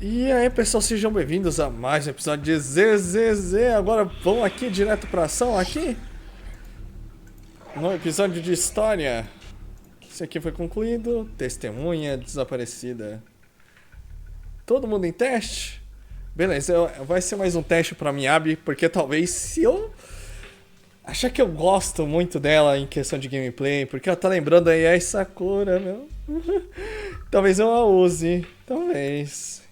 E aí pessoal, sejam bem-vindos a mais um episódio de ZZZ. Agora vamos aqui direto pra ação aqui. No episódio de história. Esse aqui foi concluído. Testemunha desaparecida. Todo mundo em teste? Beleza, vai ser mais um teste pra Miyabi, porque talvez se eu achar que eu gosto muito dela em questão de gameplay, porque ela tá lembrando aí a Sakura, meu. Talvez eu a use, talvez.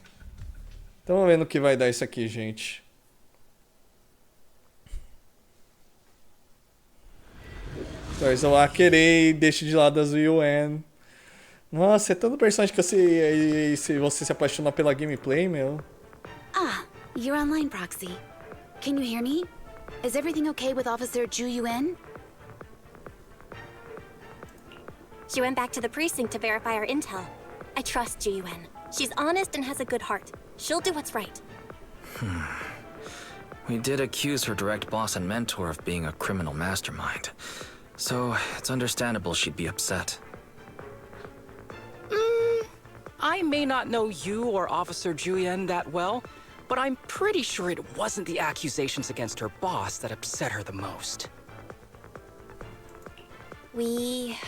Então vamos ver no que vai dar isso aqui, gente. Talvez eu a querer e deixe de lado as UN. Nossa, é tanto personagem que se você se apaixona pela gameplay, meu. Ah, you're online, Proxy. Can you hear me? Is everything okay with Officer Ju Yuen? She went back to the precinct to verify our intel. I trust Ju Yuen. She's honest and has a good heart. She'll do what's right. We did accuse her direct boss and mentor of being a criminal mastermind. So, it's understandable she'd be upset. I may not know you or Officer Julian that well, but I'm pretty sure it wasn't the accusations against her boss that upset her the most. We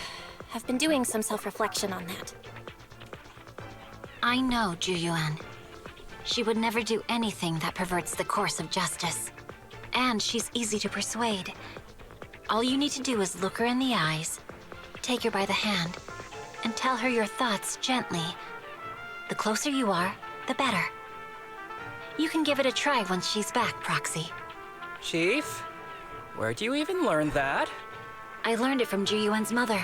have been doing some self-reflection on that. I know Ju Yuen. She would never do anything that perverts the course of justice. And she's easy to persuade. All you need to do is look her in the eyes, take her by the hand, and tell her your thoughts gently. The closer you are, the better. You can give it a try once she's back, Proxy. Chief? Where'd you even learn that? I learned it from Ju Yuen's mother.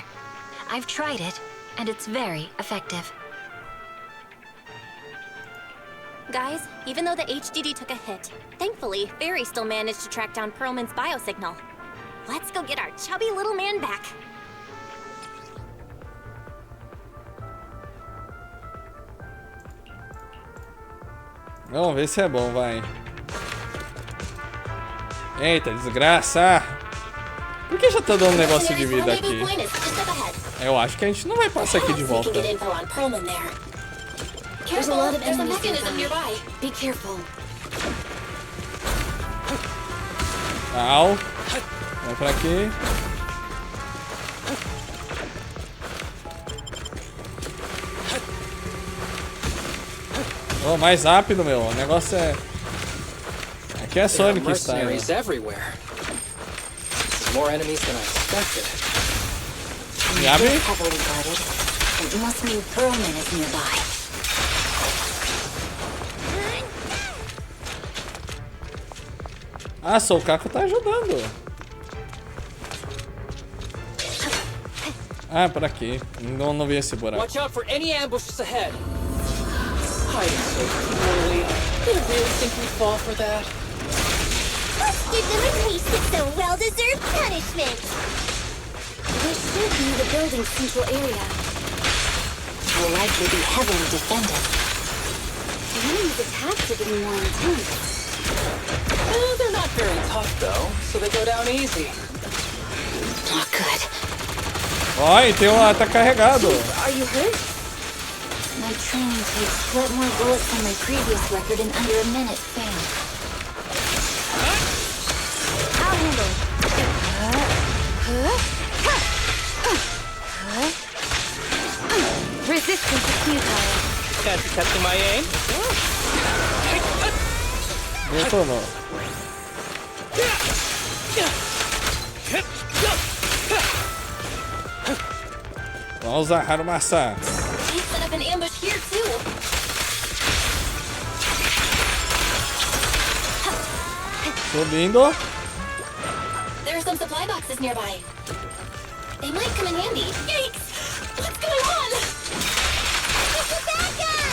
I've tried it, and it's very effective. Guys, even though the HDD took a hit, thankfully, Barry still managed to track down Perlman's biosignal. Let's go get our chubby little man back. Vamos ver se é bom, vai. Eita, desgraça! Por que já tá dando um negócio de vida aqui? Eu acho que a gente não vai passar aqui de volta. There's a lot of enemies nearby. Be careful. Au. Vamos pra aqui. Oh, mais rápido, meu. O negócio é... Aqui é Sonic style. Miyabi? It must mean Perlman is nearby. Ah, só o Caco tá ajudando. Ah, por aqui. Não vi esse buraco. Watch out for any ambushes ahead. Hiding so poorly. Did I really think we'd fall for that? Let's give them a taste of some well-deserved punishment. This should be the building's central area. It will likely be heavily defended. The enemy's attacks are getting more intense. They're not very tough though, so they go down easy. Not good. Ó, tem tá carregado. Are you hurt? My training takes flat more bullets than my previous record in under a minute failed. I'll handle it. Resistance is futile. Fancy testing my aim? Detonou. Vamos usar armação. They set up an ambush here too. Subindo. There are some supply boxes nearby. They might come in handy. Yikes! What's going on? It's the bad guy!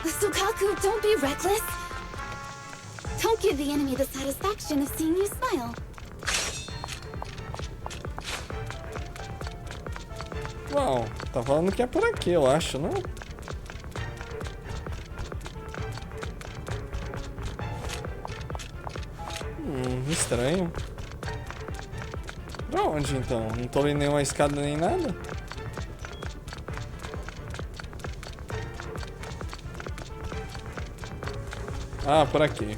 Run! Sukaku, don't be reckless. Don't give the enemy the satisfaction of seeing you smile. Bom, tá falando que é por aqui, eu acho, não? Estranho. Pra onde então? Não tô vendo nenhuma escada nem nada. Ah, por aqui.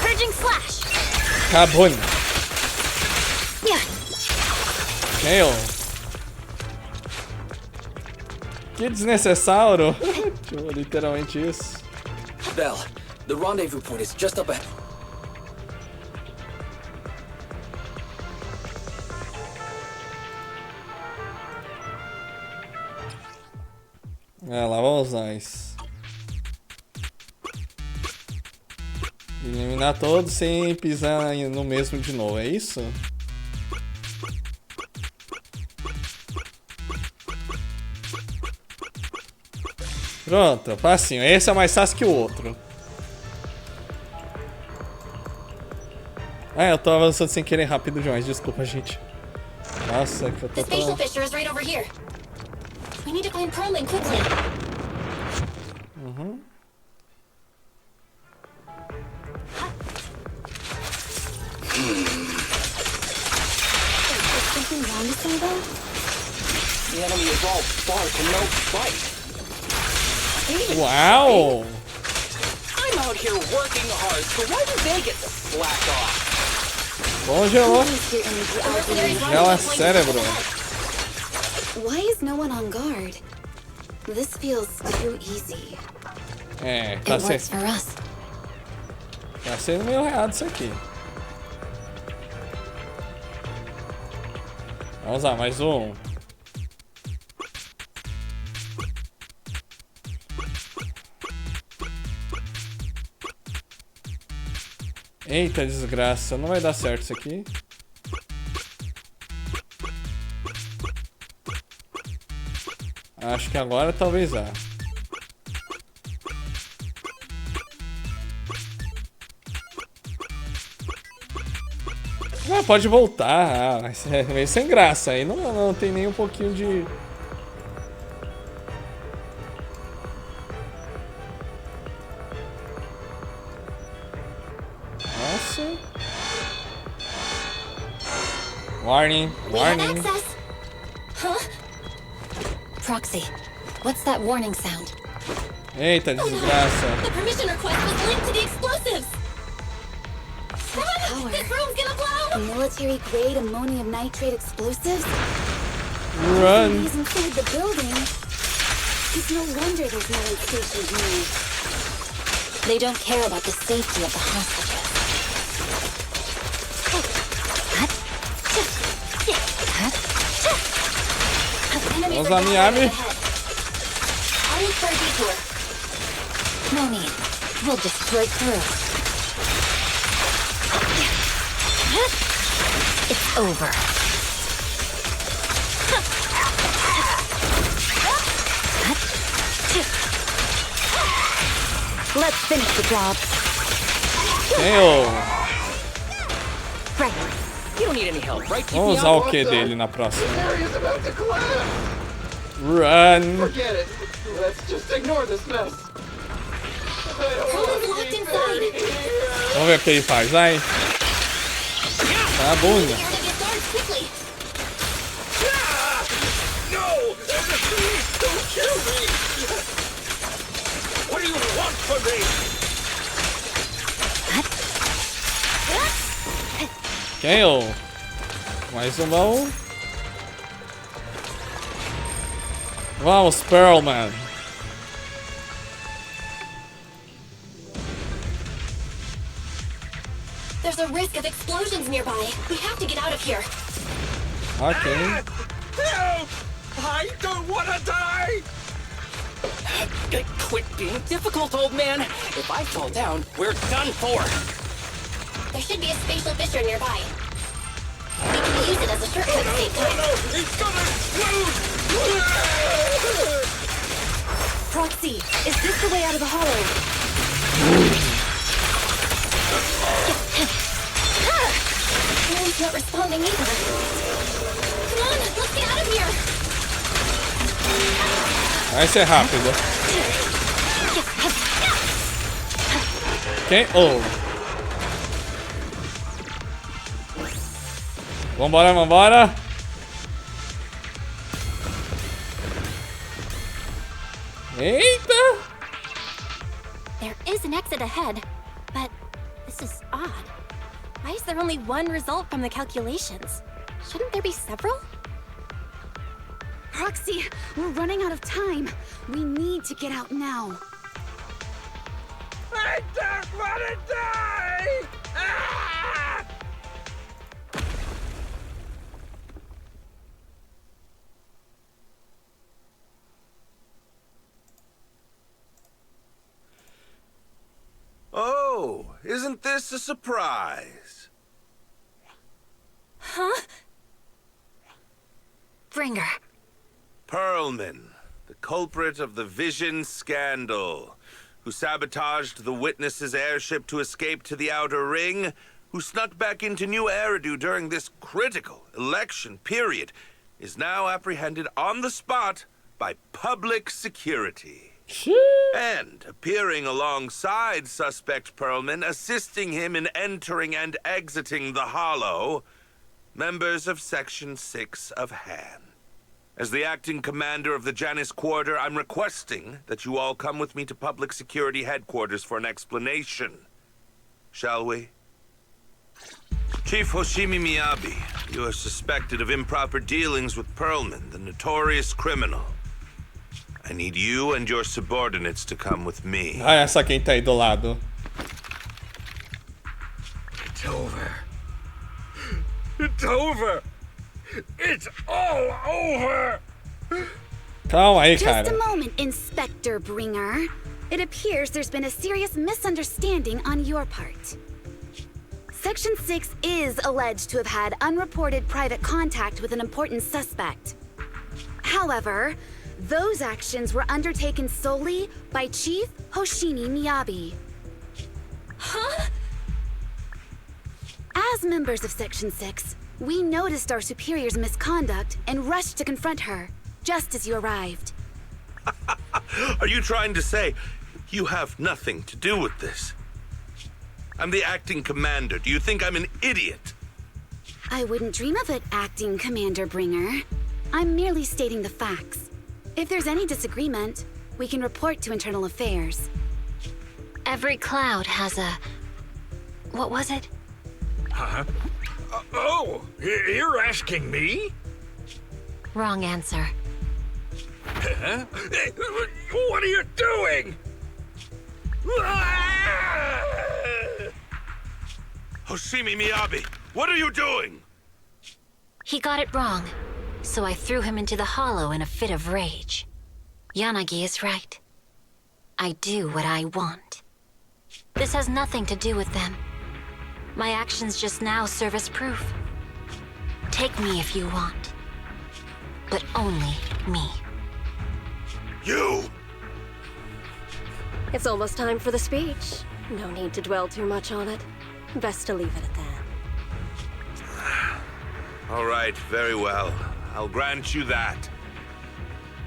Purging slash. Acabou. Yeah. Kale. Que desnecessário. Tipo, literalmente isso. Belle, the rendezvous point is just up ahead. Lá vamos nós. Eliminar todos sem pisar no mesmo de novo, é isso? Pronto, facinho. Esse é mais fácil que o outro. Ah, eu tô avançando sem querer rápido demais, desculpa, gente. Nossa, que eu The tô spatial tão... fissure is right over here. We need to find Perlman quickly. Is something wrong with Fogo? The enemy is all bark and no bite. Uau! I'm out here working hard, so why do they get to slack off? Congelou. Mr. Energy Alchemy. Gela cérebro. Why is no one on guard? This feels too easy. É, It works for us. tá sendo meio errado isso aqui. Vamos lá, mais um. Eita desgraça, não vai dar certo isso aqui. Acho que agora talvez vá. Ah, pode voltar, mas é meio sem graça. Aí não tem nem um pouquinho de... Nossa. Warning, We have warning. access. Huh? Proxy, what's that warning sound? Eita desgraça. The permission request was linked to the explosives. Power. This room's gonna blow. Military-grade ammonium nitrate explosives? Run. These inside the building? It's no wonder there's no aid stations near. They don't care about the safety of the hostages. Enemies Vamos are lá, Miami. gathering ahead. I'll look for a detour. No need. We'll just break through. It's over. Let's finish the job. Tenho. Right. You don't need any help, right? Keep Vamos me usar out. o Q dele na próxima. Area's about to collapse! Run. Forget it. Let's just ignore this mess. Perlman's locked inside. Vamos ver o que ele faz, vai. Tá bom. Clear the guards quickly. No! Don't kill me! What do you want from me? Kale. Mais um bom. Vamos, Perlman. There's a risk of explosions nearby. We have to get out of here. Ok. Help! I don't want to die! Quit being difficult, old man. If I fall down, we're done for. There should be a spatial fissure nearby. We can use it as a shortcut to save time. It's gonna explode! Proxy, is this the way out of the hollow? Perlman's not responding either. Come on, let's get out of here. Vai ser rápido. Ok? Oh. Vambora, vambora. Eita! There is an exit ahead, but this is odd. Why is there only one result from the calculations? Shouldn't there be several? Roxy, we're running out of time. We need to get out now. I don't want to die! Ah! Oh, isn't this a surprise? Huh? Bring her. Perlman, the culprit of the Vision scandal, who sabotaged the Witness's airship to escape to the Outer Ring, who snuck back into New Eridu during this critical election period, is now apprehended on the spot by public security. And appearing alongside suspect Perlman, assisting him in entering and exiting the Hollow, members of Section 6 of Han. As the acting commander of the Janus Quarter, I'm requesting that you all come with me to Public Security Headquarters for an explanation. Shall we? Chief Hoshimi Miyabi, you are suspected of improper dealings with Perlman, the notorious criminal. I need you and your subordinates to come with me. Ah, essa quem tá aí do lado. It's over. It's over. It's all over. Calma aí, Just cara. a moment, Inspector Bringer. It appears there's been a serious misunderstanding on your part. Section 6 is alleged to have had unreported private contact with an important suspect. However, those actions were undertaken solely by Chief Hoshimi Miyabi. Huh? As members of Section 6, we noticed our superior's misconduct and rushed to confront her, just as you arrived. Are you trying to say you have nothing to do with this? I'm the acting commander. Do you think I'm an idiot? I wouldn't dream of it, Acting Commander Bringer. I'm merely stating the facts. If there's any disagreement, we can report to Internal Affairs. Every cloud has a... What was it? Huh? You're asking me? Wrong answer. Huh? What are you doing? Hoshimi Miyabi, what are you doing? He got it wrong, so I threw him into the hollow in a fit of rage. Yanagi is right. I do what I want. This has nothing to do with them. My actions just now serve as proof. Take me if you want. But only me. You! It's almost time for the speech. No need to dwell too much on it. Best to leave it at that. All right, very well. I'll grant you that.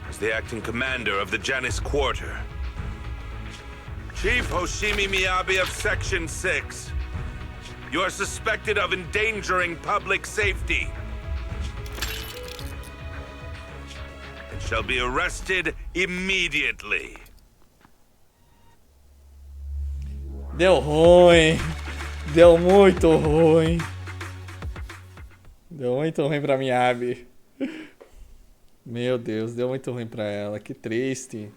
As the acting commander of the Janus Quarter. Chief Hoshimi Miyabi of Section 6. You are suspected of endangering public safety. And shall be arrested immediately. Deu ruim. Deu muito ruim. Deu muito ruim pra Miyabi. Meu Deus, deu muito ruim pra ela. Que triste.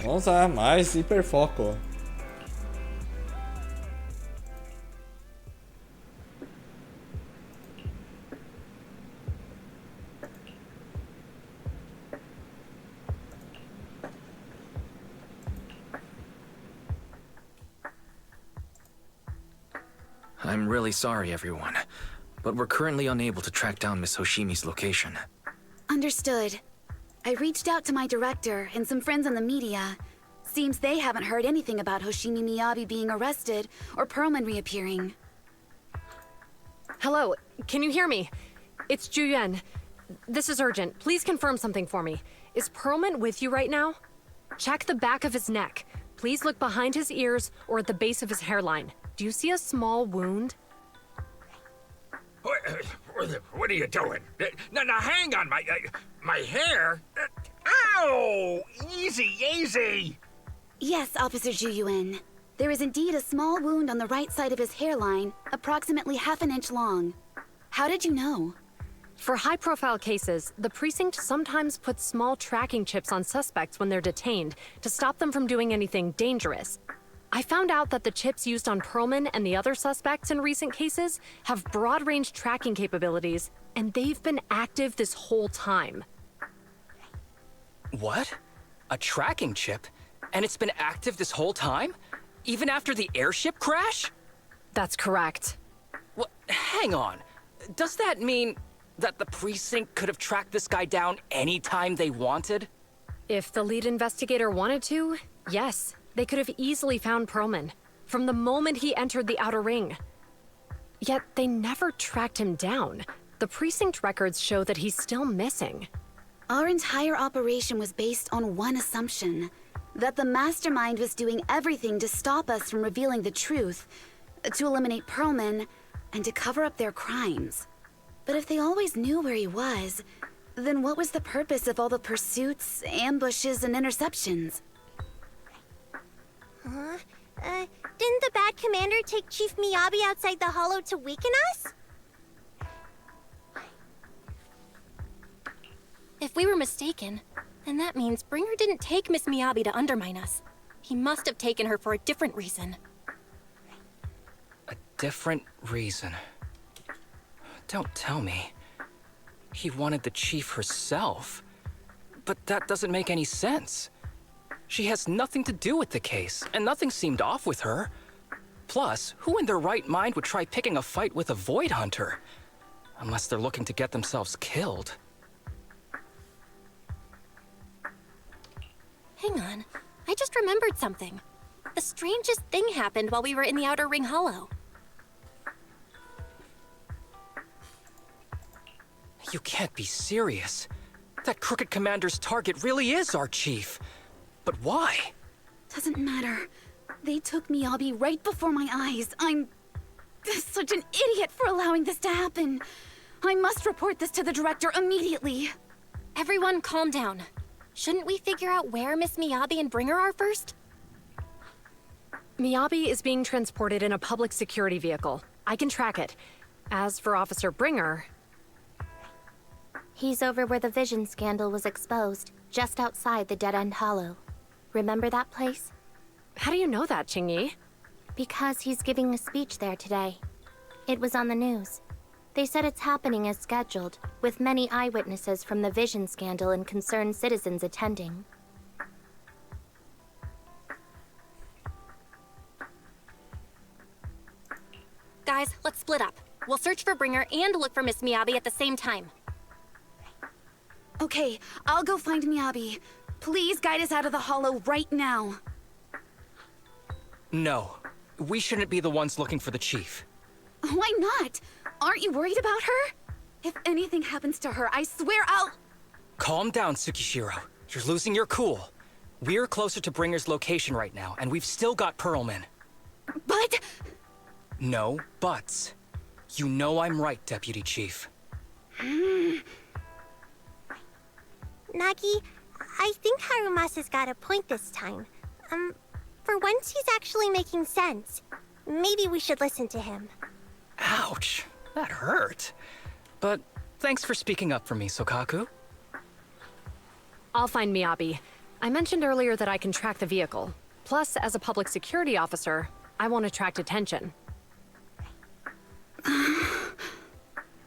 Vamos usar mais hiperfoco. I'm really sorry, everyone. But we're currently unable to track down Miss Hoshimi's location. Understood. I reached out to my director and some friends in the media. Seems they haven't heard anything about Hoshimi Miyabi being arrested or Perlman reappearing. Hello, can you hear me? It's Juyuan. This is urgent. Please confirm something for me. Is Perlman with you right now? Check the back of his neck. Please look behind his ears or at the base of his hairline. Do you see a small wound? What are you doing? Now hang on, my hair? Ow! Easy, easy! Yes, Officer Juyuan. There is indeed a small wound on the right side of his hairline, approximately half an inch long. How did you know? For high-profile cases, the precinct sometimes puts small tracking chips on suspects when they're detained to stop them from doing anything dangerous. I found out that the chips used on Perlman and the other suspects in recent cases have broad-range tracking capabilities, and they've been active this whole time. What? A tracking chip? And it's been active this whole time? Even after the airship crash? That's correct. What? Hang on. Does that mean that the precinct could have tracked this guy down anytime they wanted? If the lead investigator wanted to, yes. They could have easily found Perlman from the moment he entered the outer ring. Yet they never tracked him down. The precinct records show that he's still missing. Our entire operation was based on one assumption, that the mastermind was doing everything to stop us from revealing the truth, to eliminate Perlman, and to cover up their crimes. But if they always knew where he was, then what was the purpose of all the pursuits, ambushes, and interceptions? Didn't the bad commander take Chief Miyabi outside the hollow to weaken us? If we were mistaken, then that means Bringer didn't take Miss Miyabi to undermine us. He must have taken her for a different reason. A different reason? Don't tell me. He wanted the chief herself. But that doesn't make any sense. She has nothing to do with the case, and nothing seemed off with her. Plus, who in their right mind would try picking a fight with a Void Hunter? Unless they're looking to get themselves killed. Hang on, I just remembered something. The strangest thing happened while we were in the Outer Ring Hollow. You can't be serious. That crooked commander's target really is our chief. But why? Doesn't matter. They took Miyabi right before my eyes. I'm such an idiot for allowing this to happen. I must report this to the director immediately. Everyone calm down. Shouldn't we figure out where Miss Miyabi and Bringer are first? Miyabi is being transported in a public security vehicle. I can track it. As for Officer Bringer... He's over where the Vision scandal was exposed, just outside the Dead End Hollow. Remember that place? How do you know that, Qingyi? Because he's giving a speech there today. It was on the news. They said it's happening as scheduled, with many eyewitnesses from the Vision scandal and concerned citizens attending. Guys, let's split up. We'll search for Bringer and look for Miss Miyabi at the same time. Okay, I'll go find Miyabi. Please guide us out of the hollow right now. No. We shouldn't be the ones looking for the chief. Why not? Aren't you worried about her? If anything happens to her, I swear I'll... Calm down, Tsukishiro. You're losing your cool. We're closer to Bringer's location right now, and we've still got Perlman. But... No buts. You know I'm right, Deputy Chief. Nagi, I think Harumasa's got a point this time. For once he's actually making sense. Maybe we should listen to him. Ouch, that hurt. But thanks for speaking up for me, Sokaku. I'll find Miyabi. I mentioned earlier that I can track the vehicle. Plus, as a public security officer, I won't attract attention.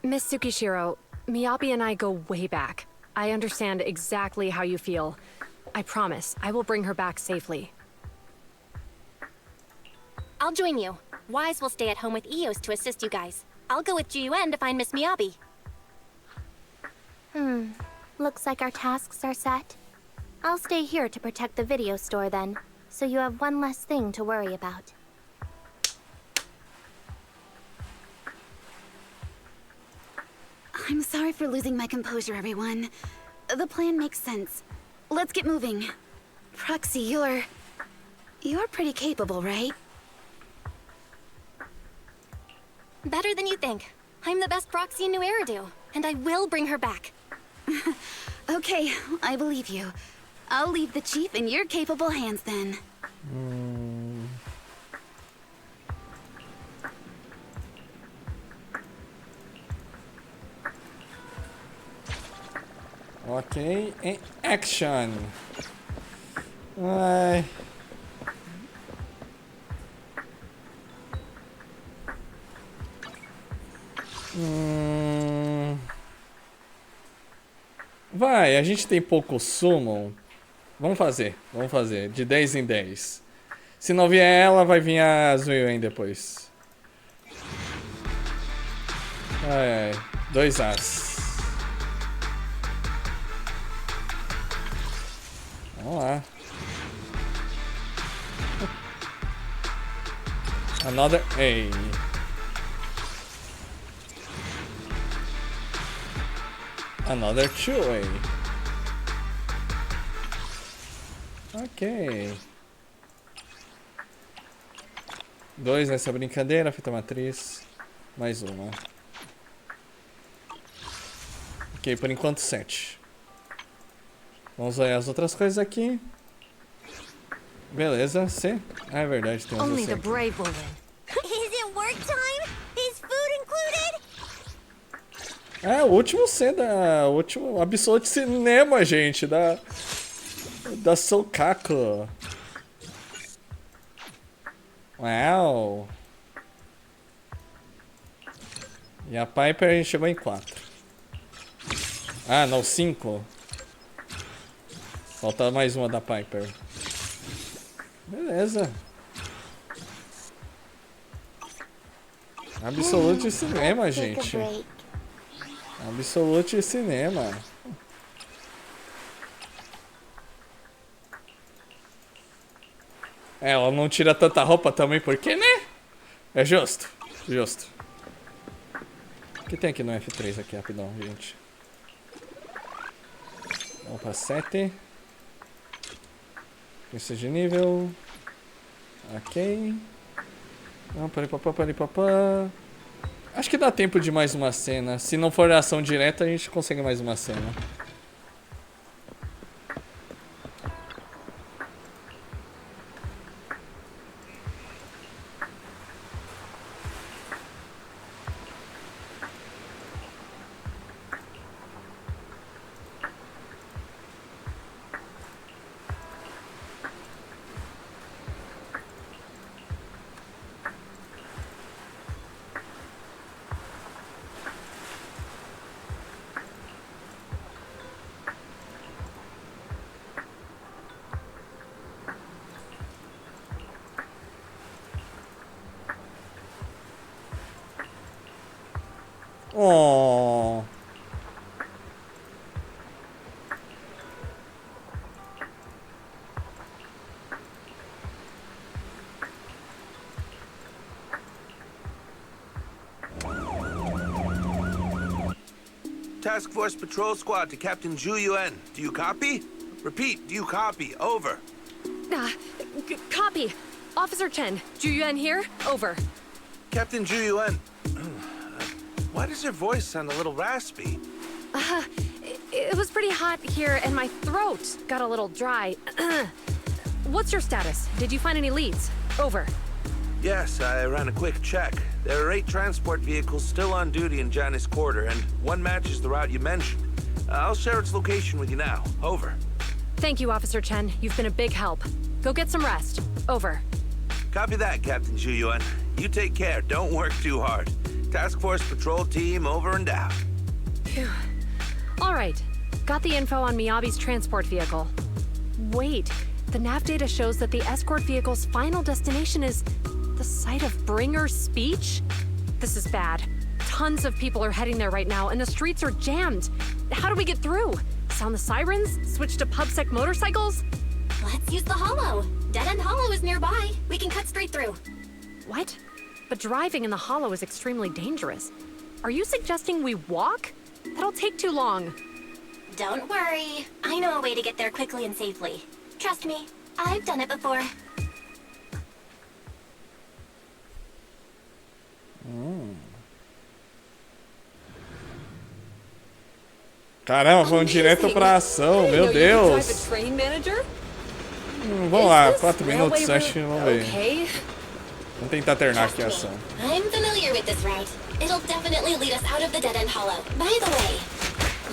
Miss Tsukishiro, Miyabi and I go way back. I understand exactly how you feel. I promise, I will bring her back safely. I'll join you. Wise will stay at home with Eos to assist you guys. I'll go with Juyuan to find Miss Miyabi. Looks like our tasks are set. I'll stay here to protect the video store then, so you have one less thing to worry about. I'm sorry for losing my composure, everyone. The plan makes sense. Let's get moving. Proxy, you're pretty capable, right? Better than you think. I'm the best proxy in New Eridu, and I will bring her back. Okay, I believe you. I'll leave the chief in your capable hands then. Ok, em action. Ai. Vai, a gente tem pouco summon. Vamos fazer. De 10 em 10. Se não vier ela, vai vir a Zuiuen depois. Ai, 2 As. Vamos lá. Another A. Another 2A. Ok. 2 nessa brincadeira, fita matriz. Mais uma. Ok, por enquanto 7. Vamos olhar as outras coisas aqui. Beleza, C. Ah, é verdade, tem Only uns the aqui. brave will win. Is it work time? Is food included? É, o último C da... O último Absolute Cinema, gente. Da Sokaku. Uau. E a Piper a gente chegou em 4. Ah, não, 5. Falta mais uma da Piper. Beleza. Absolute Cinema, gente. Absolute Cinema. É, ela não tira tanta roupa também, porque, né? É justo. Justo. O que tem aqui no F3 aqui, rapidão, gente? Vamos pra 7. Isso de nível. Ok. Paripapá. Acho que dá tempo de mais uma cena. Se não for ação direta, a gente consegue mais uma cena. Oh. Task Force Patrol Squad to Captain Juyuan. Do you copy? Repeat, do you copy? Over. Copy. Officer Chen, Juyuan here. Over. Captain Juyuan. Why does your voice sound a little raspy? It was pretty hot here and my throat got a little dry. What's your status? Did you find any leads? Over. Yes, I ran a quick check. There are 8 transport vehicles still on duty in Janice Quarter, and one matches the route you mentioned. I'll share its location with you now. Over. Thank you, Officer Chen. You've been a big help. Go get some rest. Over. Copy that, Captain Juyuan. You take care. Don't work too hard. Task Force Patrol Team over and out. Phew. All right. Got the info on Miyabi's transport vehicle. Wait. The nav data shows that the escort vehicle's final destination is The site of Bringer's speech? This is bad. Tons of people are heading there right now, and the streets are jammed. How do we get through? Sound the sirens? Switch to PubSec motorcycles? Let's use the hollow. Dead End Hollow is nearby. We can cut straight through. What? But driving in the hollow is extremely dangerous. Are you suggesting we walk? That'll take too long. Don't worry. I know a way to get there quickly and safely. Trust me, I've done it before. Caramba, vamos direto pra ação, meu Deus. Vamos lá, 4 minutos, acho que vamos ver. Vamos tentar terminar aqui a ação. I'm familiar with this route. It'll definitely lead us out of the Dead End Hollow. By the way,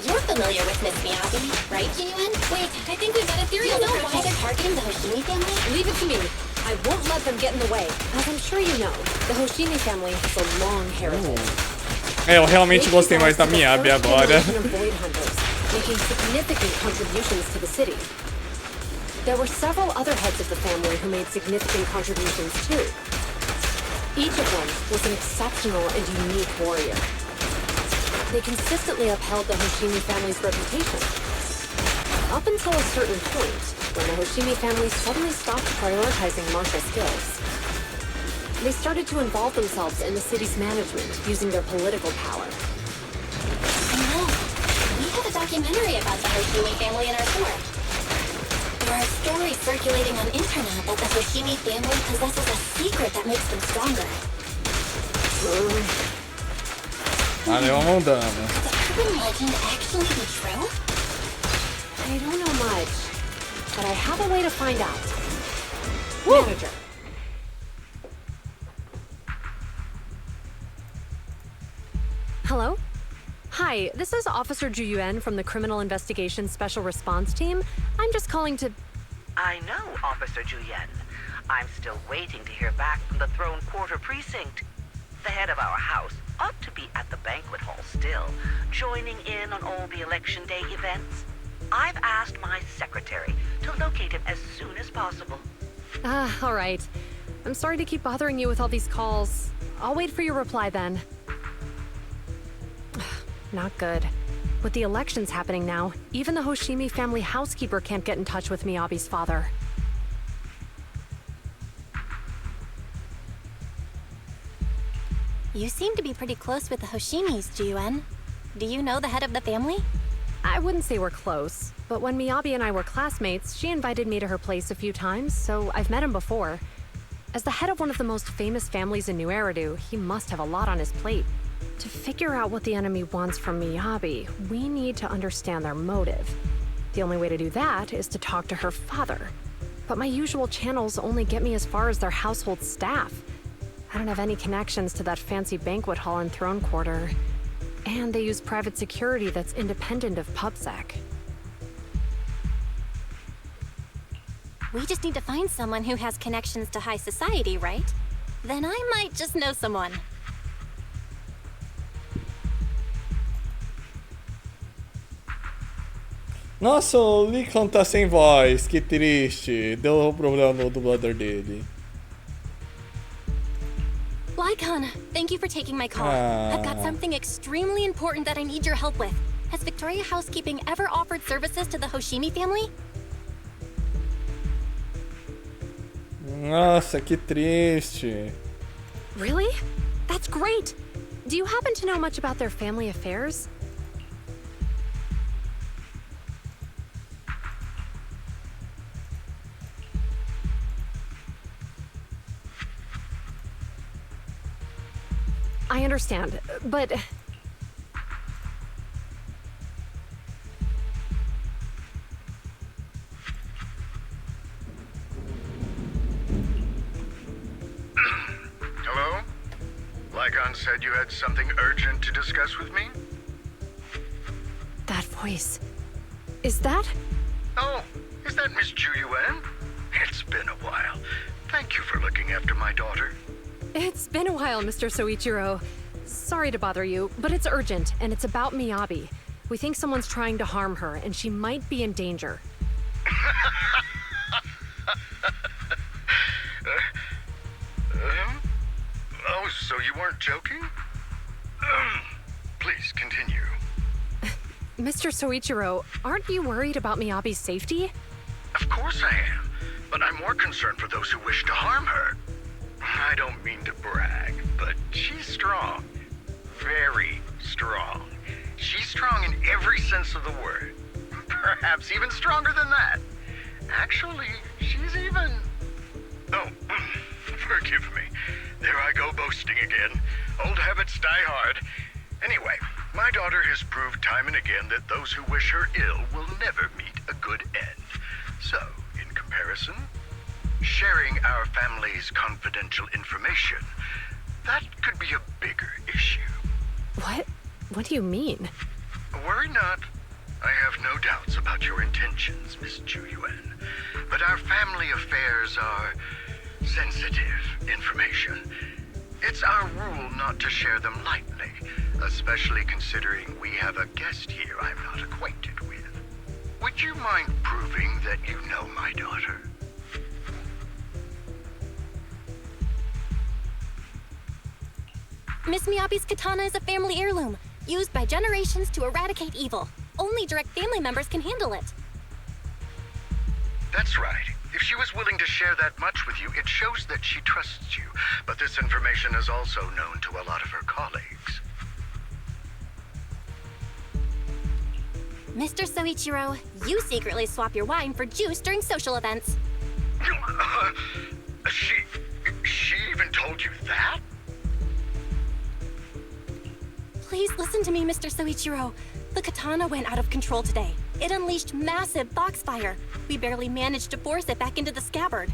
you're familiar with Miss Miyagi, right, Genuine? Wait, I think we've got a theory on the why they're targeting the Hoshimi family? Leave it to me. I won't let them get in the way. As I'm sure you know, the Hoshimi family has a long heritage. Eu realmente gostei mais da Miyabi agora. Making significant contributions to the city. There were several other heads of the family who made significant contributions too. Each of them was an exceptional and unique warrior. They consistently upheld the Hoshimi family's reputation. Up until a certain point, when the Hoshimi family suddenly stopped prioritizing martial skills. They started to involve themselves in the city's management, using their political power. I know. We have a documentary about the Hoshimi family in our tour. There are stories circulating on internet that the Hoshimi family possesses a secret that makes them stronger. Valeu a mão dando. Could the urban legend actually be true? I don't know much, but I have a way to find out. Manager. Hello? Hi, this is Officer Ju Yuan from the Criminal Investigation Special Response Team. I'm just calling to... I know, Officer Ju Yuan. I'm still waiting to hear back from the Throne Quarter Precinct. The head of our house ought to be at the banquet hall still, joining in on all the Election Day events. I've asked my secretary to locate him as soon as possible. All right. I'm sorry to keep bothering you with all these calls. I'll wait for your reply then. Not good. With the elections happening now, even the Hoshimi family housekeeper can't get in touch with Miyabi's father. You seem to be pretty close with the Hoshimis, Ji-Yuan. Do you know the head of the family? I wouldn't say we're close, but when Miyabi and I were classmates, she invited me to her place a few times, so I've met him before. As the head of one of the most famous families in New Eridu, he must have a lot on his plate. To figure out what the enemy wants from Miyabi, we need to understand their motive. The only way to do that is to talk to her father. But my usual channels only get me as far as their household staff. I don't have any connections to that fancy banquet hall in Throne Quarter. And they use private security that's independent of PubSec. We just need to find someone who has connections to high society, right? Then I might just know someone. Nossa, o Lincoln tá sem voz, que triste. Deu um problema no dublador dele. Lycon, thank you for taking my call. I've got something extremely important that I need your help with. Has Victoria Housekeeping ever offered services to the Hoshimi family? Nossa, que triste. Really? That's great! Do you happen to know much about their family affairs? I understand, but... Hello? Lycon said you had something urgent to discuss with me? That voice... Is that... Oh, is that Miss Ju Yuan? It's been a while. Thank you for looking after my daughter. It's been a while, Mr. Soichiro. Sorry to bother you, but it's urgent, and it's about Miyabi. We think someone's trying to harm her, and she might be in danger. So you weren't joking? Please continue. Mr. Soichiro, aren't you worried about Miyabi's safety? Of course I am, but I'm more concerned for those who wish to harm her. I don't mean to brag, but she's strong. Very strong. She's strong in every sense of the word. Perhaps even stronger than that. Actually, she's even... Oh, forgive me. There I go boasting again. Old habits die hard. Anyway, my daughter has proved time and again that those who wish her ill will never meet a good end. So, in comparison, sharing our family's confidential information, that could be a bigger issue. What? What do you mean? Worry not. I have no doubts about your intentions, Miss Ju-Yuan. But our family affairs are sensitive information. It's our rule not to share them lightly, especially considering we have a guest here I'm not acquainted with. Would you mind proving that you know my daughter? Miss Miyabi's katana is a family heirloom, used by generations to eradicate evil. Only direct family members can handle it. That's right. If she was willing to share that much with you, it shows that she trusts you. But this information is also known to a lot of her colleagues. Mr. Soichiro, you secretly swap your wine for juice during social events. She even told you that? Please listen to me, Mr. Soichiro. The katana went out of control today. It unleashed massive foxfire. We barely managed to force it back into the scabbard.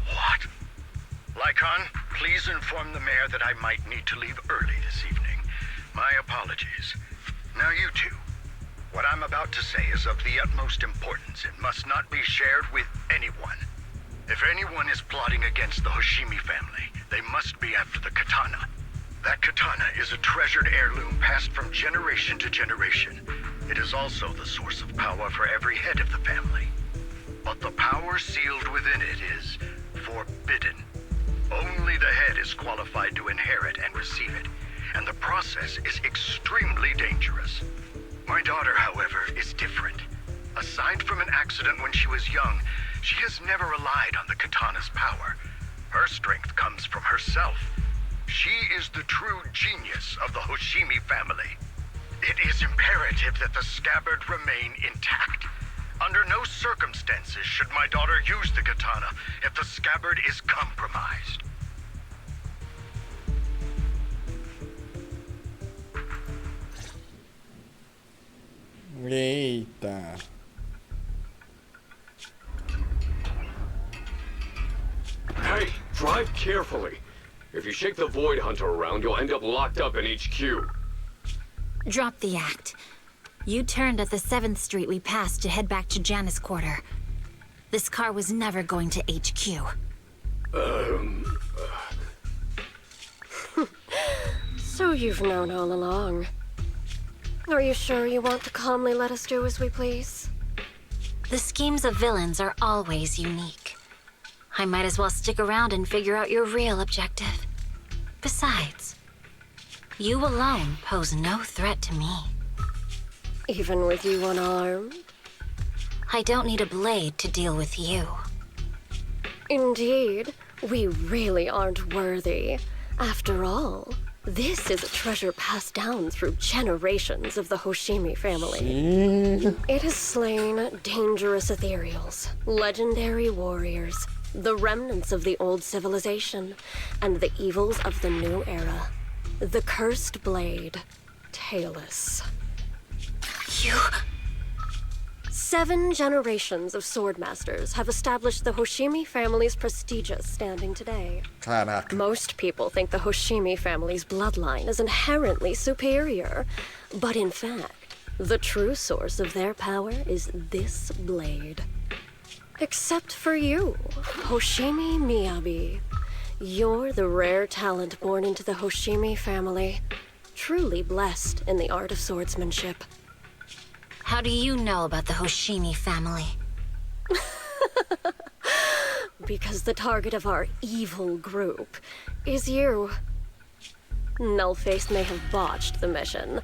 What? Lycon, please inform the mayor that I might need to leave early this evening. My apologies. Now you two. What I'm about to say is of the utmost importance and must not be shared with anyone. If anyone is plotting against the Hoshimi family, they must be after the katana. That katana is a treasured heirloom passed from generation to generation. It is also the source of power for every head of the family. But the power sealed within it is forbidden. Only the head is qualified to inherit and receive it, and the process is extremely dangerous. My daughter, however, is different. Aside from an accident when she was young, she has never relied on the katana's power. Her strength comes from herself. She is the true genius of the Hoshimi family. It is imperative that the scabbard remain intact. Under no circumstances should my daughter use the katana if the scabbard is compromised. Eita. Hey, drive carefully. If you shake the Void Hunter around, you'll end up locked up in HQ. Drop the act. You turned at the 7th Street we passed to head back to Janus Quarter. This car was never going to HQ. So you've known all along. Are you sure you want to calmly let us do as we please? The schemes of villains are always unique. I might as well stick around and figure out your real objective. Besides, you alone pose no threat to me. Even with you unarmed? I don't need a blade to deal with you. Indeed, we really aren't worthy. After all, this is a treasure passed down through generations of the Hoshimi family. It has slain dangerous ethereals, legendary warriors, the remnants of the old civilization, and the evils of the new era. The cursed blade, Talus. You... 7 generations of swordmasters have established the Hoshimi family's prestigious standing today. Caraca. Most people think the Hoshimi family's bloodline is inherently superior, but in fact, the true source of their power is this blade. Except for you, Hoshimi Miyabi. You're the rare talent born into the Hoshimi family, truly blessed in the art of swordsmanship. How do you know about the Hoshimi family? Because the target of our evil group is you. Nullface may have botched the mission,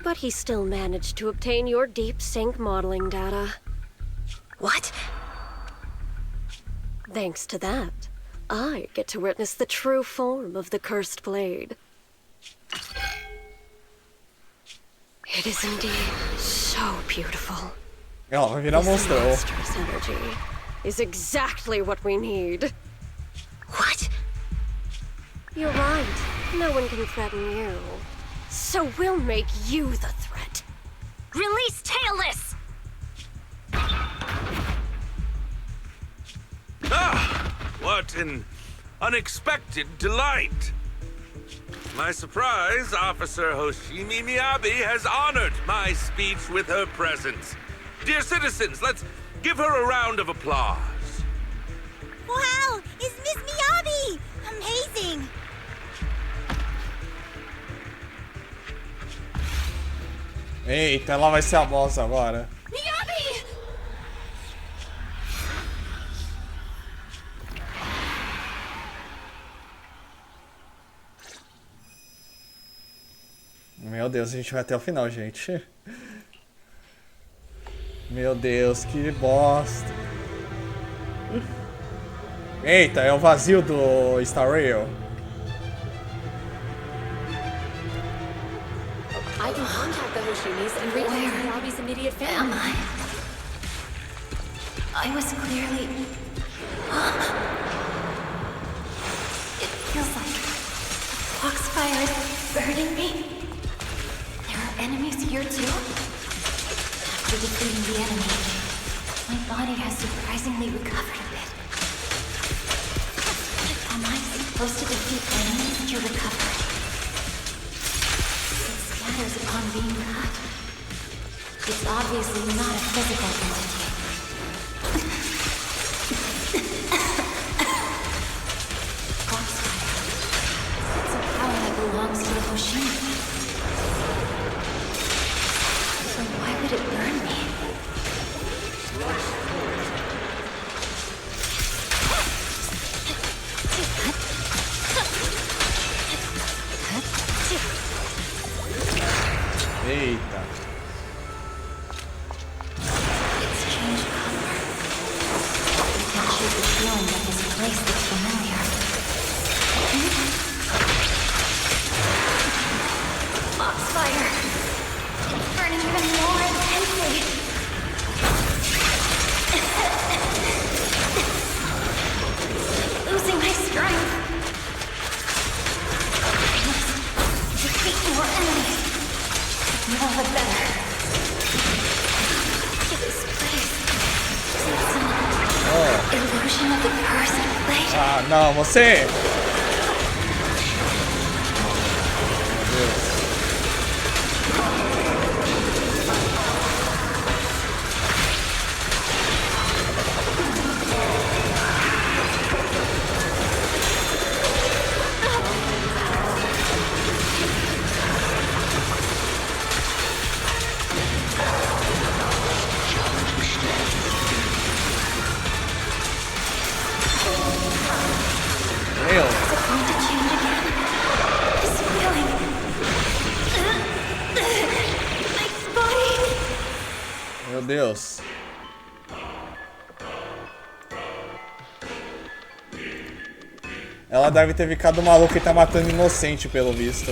but he still managed to obtain your deep sync modeling data. What? Thanks to that, I get to witness the true form of the cursed blade. It is indeed so beautiful. Ela vai virar monstrão. Monstrous energy is exactly what we need. What? You're right. No one can threaten you. So we'll make you the threat. Release Tailless! Ah! What an unexpected delight! My surprise, Officer Hoshimi Miyabi has honored my speech with her presence. Dear citizens, let's give her a round of applause. Wow! It's Miss Miyabi! Amazing! Eita, ela vai ser a boss agora. Miyabi! Meu Deus, a gente vai até o final, gente. Meu Deus, que bosta. Eita, é o vazio do Star Rail. I can contact the Hoshimis and reach Miyabi's immediate family. Am I was clearly... It feels like the foxfire is burning me. There are enemies here too? After defeating the enemy, my body has surprisingly recovered a bit. Am I supposed to defeat enemies to recover? It scatters upon being cut. It's obviously not a physical entity. Foxfire. It's a power that belongs to the Hoshimi. So why would it burn me? Eita. It's changed color. I can't shake the feeling that this place looks familiar. Foxfire! It's burning even more intensely. Losing my strength. I must defeat more enemies. More the better. This place is an illusion of the cursed blade. Ah, não, você! Meu Deus. Meu. Is it going to change again? This feeling. My body. Meu Deus. Ela deve ter ficado maluca e tá matando inocente, pelo visto.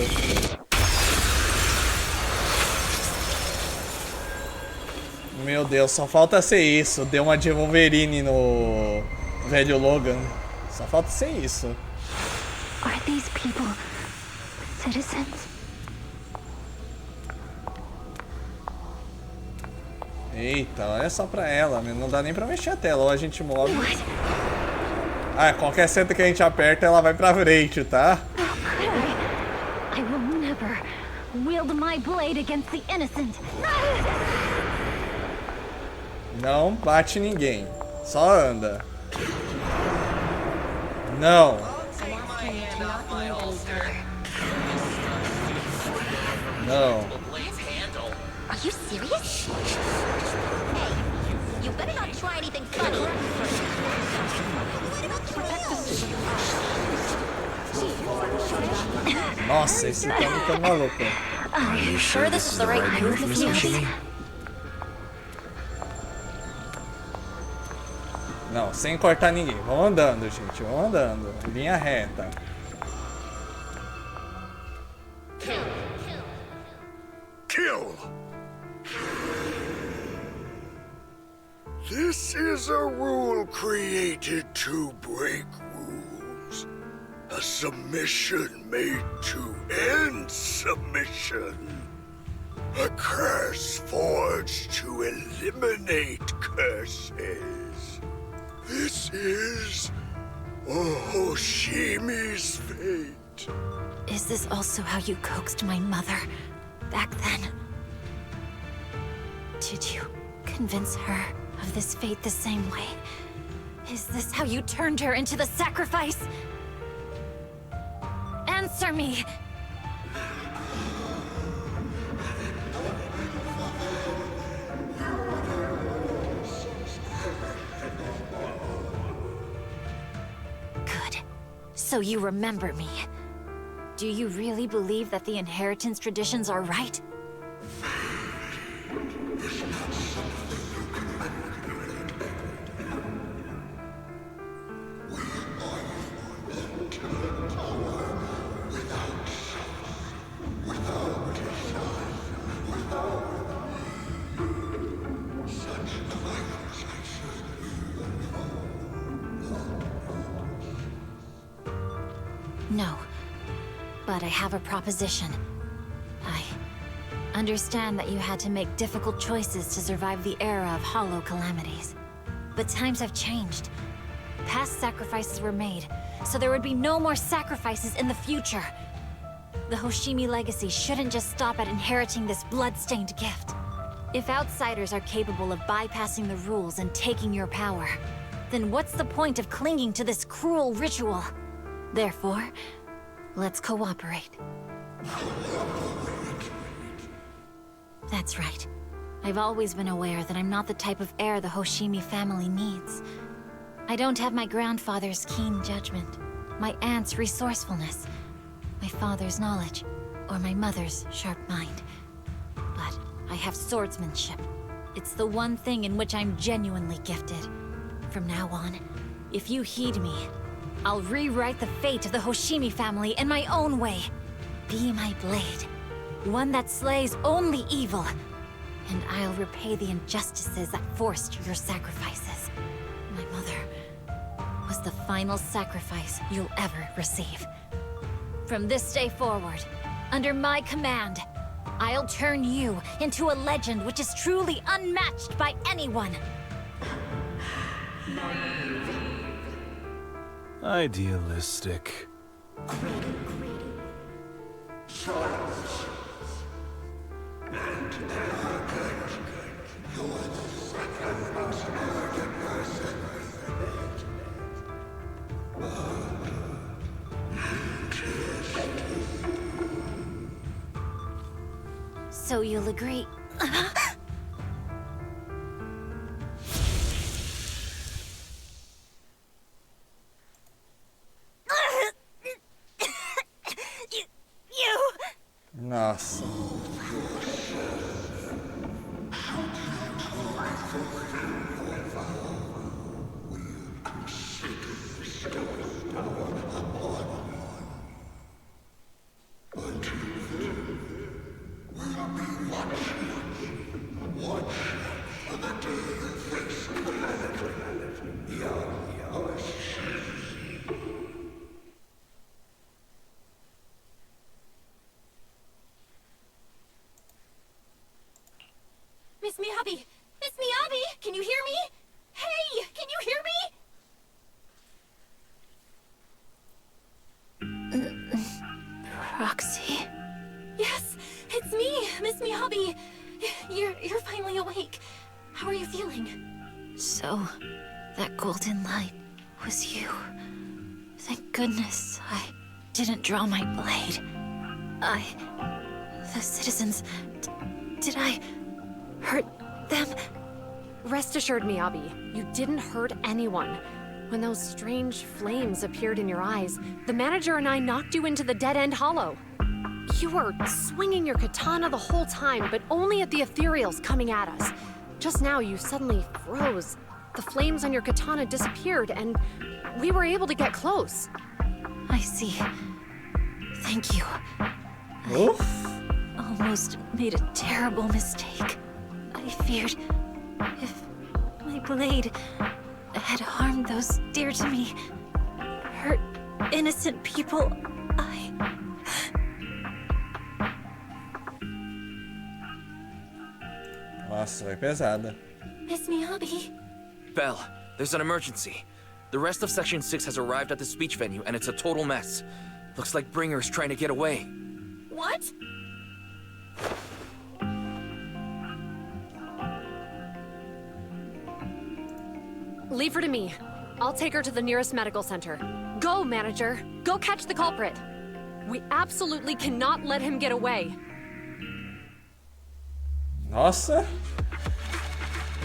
Meu Deus, só falta ser isso. Deu uma de Wolverine no velho Logan. Só falta ser isso. Are these people citizens? Eita, olha só pra ela, não dá nem pra mexer a tela, ou a gente move. Ah, qualquer seta que a gente aperta, ela vai pra frente, tá? I will never wield my blade against the innocent. Não bate ninguém, só anda. Não. Não. Are you serious? Hey, you better not try anything funny. Nossa, esse tá muito maluco. Are you sure this is the right move, Miss Hoshimi? Não, sem cortar ninguém. Vamos andando, gente. Vamos andando. Linha reta. Kill! This is a rule created to break rules. A submission made to end submission. A curse forged to eliminate curses. This is Hoshimi's fate. Is this also how you coaxed my mother back then? Did you convince her of this fate the same way? Is this how you turned her into the sacrifice? Answer me! Good. So you remember me. Do you really believe that the inheritance traditions are right? No. But I have a proposition. I understand that you had to make difficult choices to survive the era of hollow calamities. But times have changed. Past sacrifices were made, so there would be no more sacrifices in the future. The Hoshimi legacy shouldn't just stop at inheriting this blood-stained gift. If outsiders are capable of bypassing the rules and taking your power, then what's the point of clinging to this cruel ritual? Therefore, let's cooperate. That's right. I've always been aware that I'm not the type of heir the Hoshimi family needs. I don't have my grandfather's keen judgment, my aunt's resourcefulness, my father's knowledge, or my mother's sharp mind. But I have swordsmanship. It's the one thing in which I'm genuinely gifted. From now on, if you heed me, I'll rewrite the fate of the Hoshimi family in my own way. Be my blade, one that slays only evil, and I'll repay the injustices that forced your sacrifices. My mother was the final sacrifice you'll ever receive. From this day forward, under my command, I'll turn you into a legend which is truly unmatched by anyone. Idealistic. So you'll agree? Nossa. Miss Miyabi! Miss Miyabi! Can you hear me? Hey! Can you hear me? Roxy? Yes, it's me, Miss Miyabi. You're finally awake. How are you feeling? So, that golden light was you. Thank goodness I didn't draw my blade. The citizens... did I hurt them? Rest assured, Miyabi, you didn't hurt anyone. When those strange flames appeared in your eyes, the manager and I knocked you into the dead-end hollow. You were swinging your katana the whole time, but only at the ethereals coming at us. Just now, you suddenly froze. The flames on your katana disappeared, and we were able to get close. I see. Thank you. Oh? I almost made a terrible mistake. I feared if my blade had harmed those dear to me, hurt innocent people, Nossa, vai pesada. Miss Miyabi. Belle, there's an emergency. The rest of Section 6 has arrived at the speech venue, and it's a total mess. Looks like Bringer's trying to get away. What? Leave her to me. I'll take her to the nearest medical center. Go, manager. Go catch the culprit. We absolutely cannot let him get away. Nossa.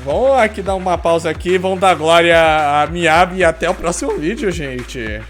Vamos aqui dar uma pausa aqui. Vamos dar glória a Miyabi e até o próximo vídeo, gente.